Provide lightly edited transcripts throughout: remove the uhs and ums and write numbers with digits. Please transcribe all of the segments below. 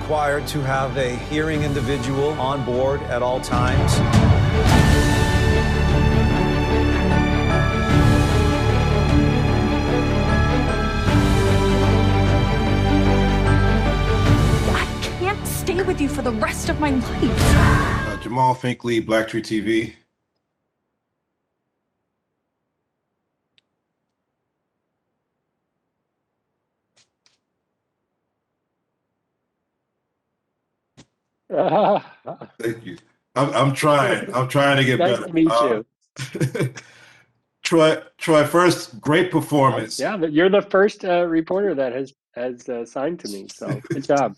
required to have a hearing individual on board at all times? I can't stay with you for the rest of my life. Jamal Finkley, BLACKTREE TV. Thank you. I'm trying. I'm trying to get nice better. To meet you. Troy, first, great performance. Yeah, but you're the first reporter that has signed to me, so good job.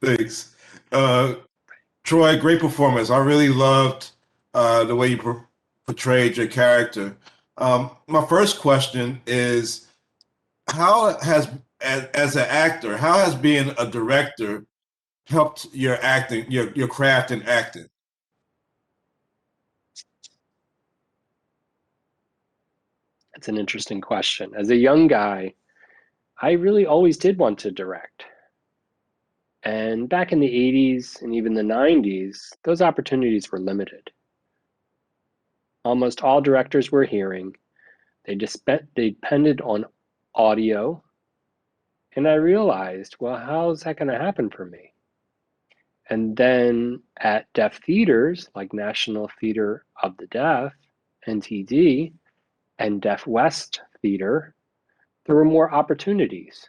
Thanks. Troy, great performance. I really loved the way you portrayed your character. My first question is, how has, as an actor, how has being a director helped your acting, your craft in acting? That's an interesting question. As a young guy, I really always did want to direct. And back in the 80s and even the 90s, those opportunities were limited. Almost all directors were hearing. They depended on audio. And I realized, well, how's that going to happen for me? And then at deaf theaters like National Theater of the Deaf, NTD, and Deaf West Theater, there were more opportunities.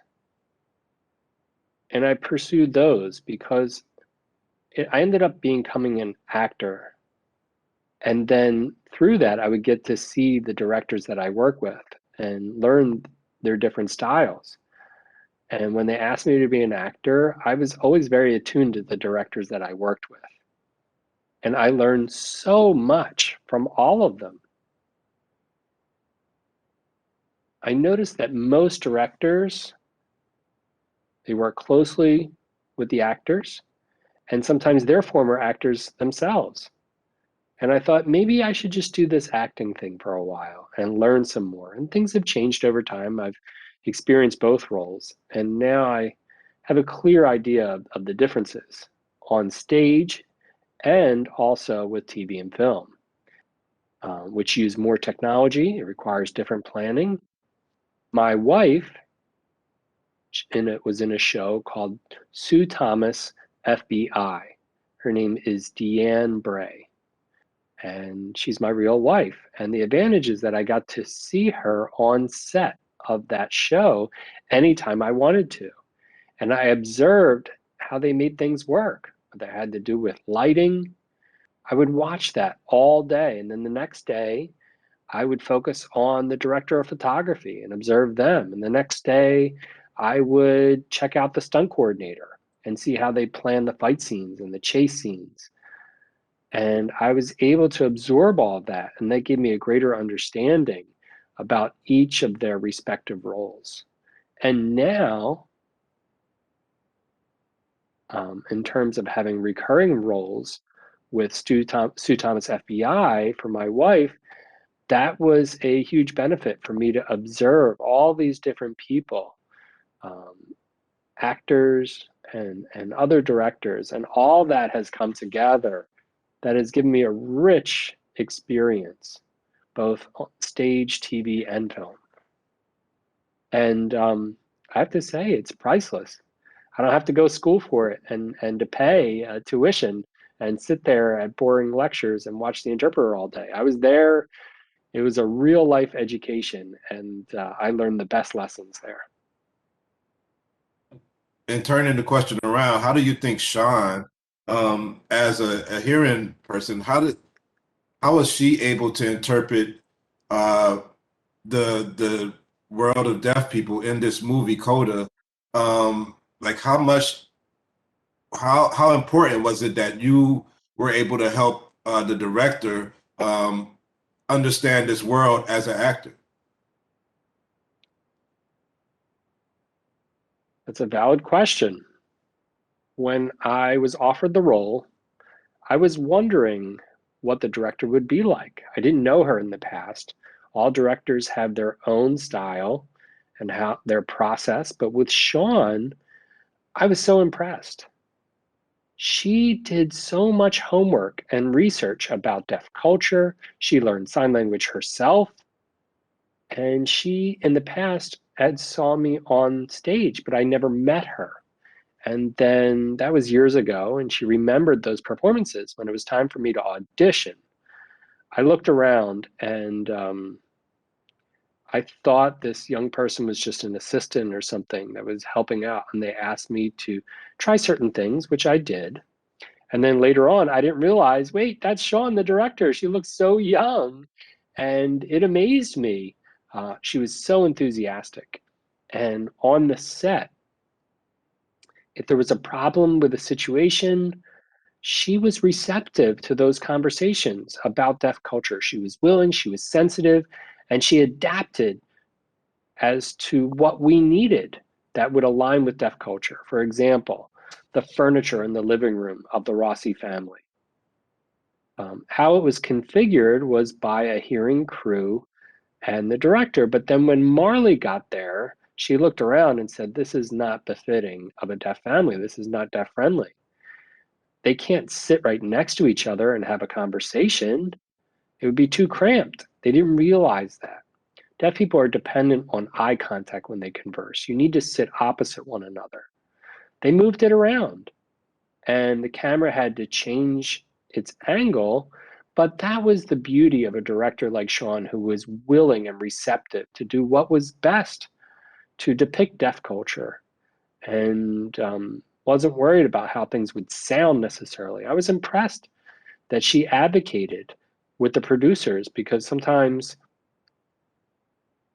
And I pursued those because I ended up becoming an actor. And then through that, I would get to see the directors that I work with and learn their different styles. And when they asked me to be an actor, I was always very attuned to the directors that I worked with. And I learned so much from all of them. I noticed that most directors, they work closely with the actors, and sometimes they're former actors themselves. And I thought maybe I should just do this acting thing for a while and learn some more. And things have changed over time. I've experienced both roles, and now I have a clear idea of the differences on stage and also with TV and film, which use more technology. It requires different planning. My wife was in a show called Sue Thomas FBI. Her name is Deanne Bray, and she's my real wife. And the advantage is that I got to see her on set of that show anytime I wanted to. And I observed how they made things work. That had to do with lighting. I would watch that all day. And then the next day, I would focus on the director of photography and observe them. And the next day, I would check out the stunt coordinator and see how they plan the fight scenes and the chase scenes. And I was able to absorb all of that, and that gave me a greater understanding about each of their respective roles. And now, in terms of having recurring roles with Sue Thomas FBI for my wife, that was a huge benefit for me to observe all these different people, actors and other directors, and all that has come together. That has given me a rich experience, both on stage, TV, and film. And I have to say, it's priceless. I don't have to go to school for it and to pay tuition and sit there at boring lectures and watch the interpreter all day. I was there. It was a real life education, and I learned the best lessons there. And turning the question around, how do you think Sean, as a hearing person, how was she able to interpret the world of deaf people in this movie CODA? Like how important was it that you were able to help the director understand this world as an actor? That's a valid question. When I was offered the role, I was wondering what the director would be like. I didn't know her in the past. All directors have their own style and how their process, but with Sean, I was so impressed. She did so much homework and research about deaf culture. She learned sign language herself. And she, in the past, had saw me on stage, but I never met her. And then that was years ago, and she remembered those performances when it was time for me to audition. I looked around and I thought this young person was just an assistant or something that was helping out. And they asked me to try certain things, which I did. And then later on, I didn't realize, wait, that's Sean, the director. She looks so young. And it amazed me. She was so enthusiastic. And on the set, if there was a problem with a situation, she was receptive to those conversations about deaf culture. She was willing, she was sensitive, and she adapted as to what we needed that would align with deaf culture. For example, the furniture in the living room of the Rossi family. How it was configured was by a hearing crew and the director. But then when Marley got there, she looked around and said, this is not befitting of a deaf family. This is not deaf friendly. They can't sit right next to each other and have a conversation. It would be too cramped. They didn't realize that. Deaf people are dependent on eye contact when they converse. You need to sit opposite one another. They moved it around and the camera had to change its angle, but that was the beauty of a director like Sean, who was willing and receptive to do what was best to depict deaf culture and wasn't worried about how things would sound necessarily. I was impressed that she advocated with the producers because sometimes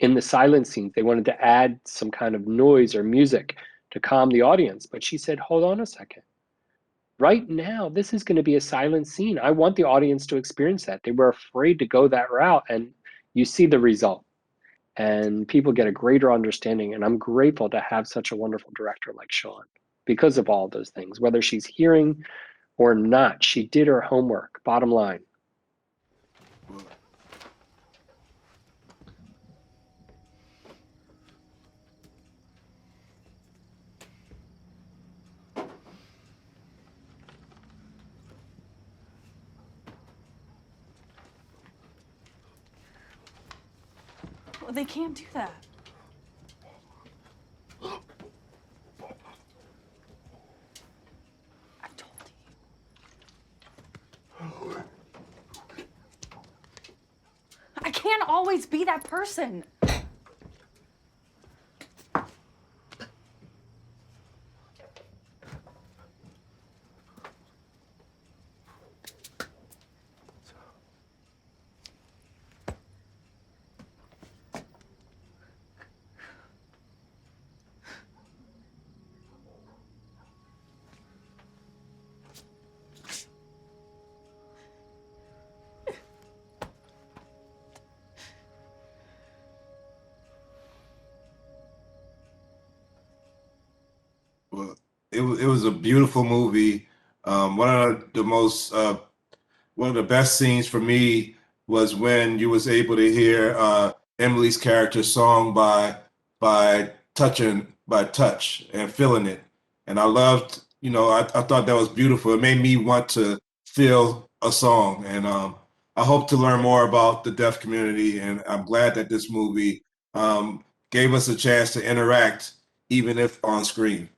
in the silent scenes, they wanted to add some kind of noise or music to calm the audience. But she said, hold on a second. Right now, this is going to be a silent scene. I want the audience to experience that. They were afraid to go that route, and you see the result. And people get a greater understanding. And I'm grateful to have such a wonderful director like Sean because of all those things. Whether she's hearing or not, she did her homework, bottom line. Well, they can't do that. I've told you. I can't always be that person. Well, it was a beautiful movie. One of the best scenes for me was when you was able to hear Emily's character song by touch and feeling it. And I loved, I thought that was beautiful. It made me want to feel a song. And I hope to learn more about the deaf community. And I'm glad that this movie gave us a chance to interact, even if on screen.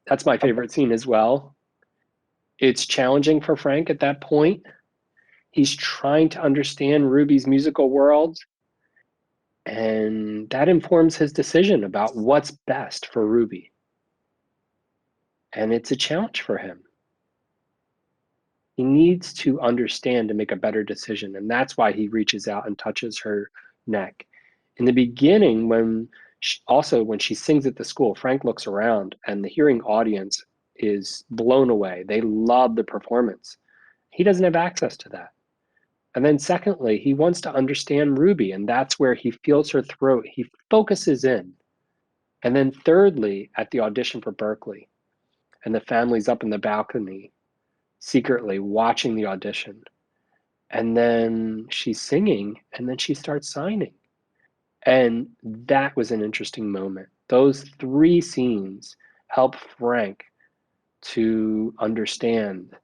That's my favorite scene as well. It's challenging for Frank at that point. He's trying to understand Ruby's musical world, and that informs his decision about what's best for Ruby. And it's a challenge for him. He needs to understand to make a better decision, and that's why he reaches out and touches her neck. In the beginning, when she sings at the school, Frank looks around and the hearing audience is blown away. They love the performance. He doesn't have access to that. And then secondly, he wants to understand Ruby, and that's where he feels her throat. He focuses in. And then thirdly, at the audition for Berkeley, and the family's up in the balcony, secretly watching the audition. And then she's singing, and then she starts signing. And that was an interesting moment. Those 3 scenes help Frank to understand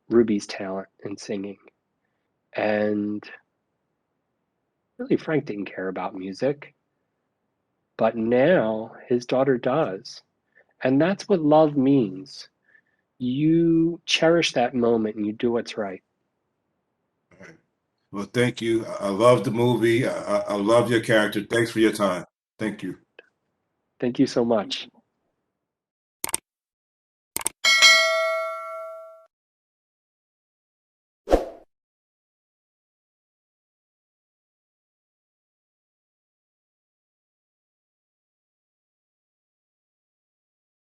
Ruby's talent in singing. And really, Frank didn't care about music, but now his daughter does. And that's what love means. You cherish that moment and you do what's right. Well, thank you. I love the movie. I love your character. Thanks for your time. Thank you. Thank you so much.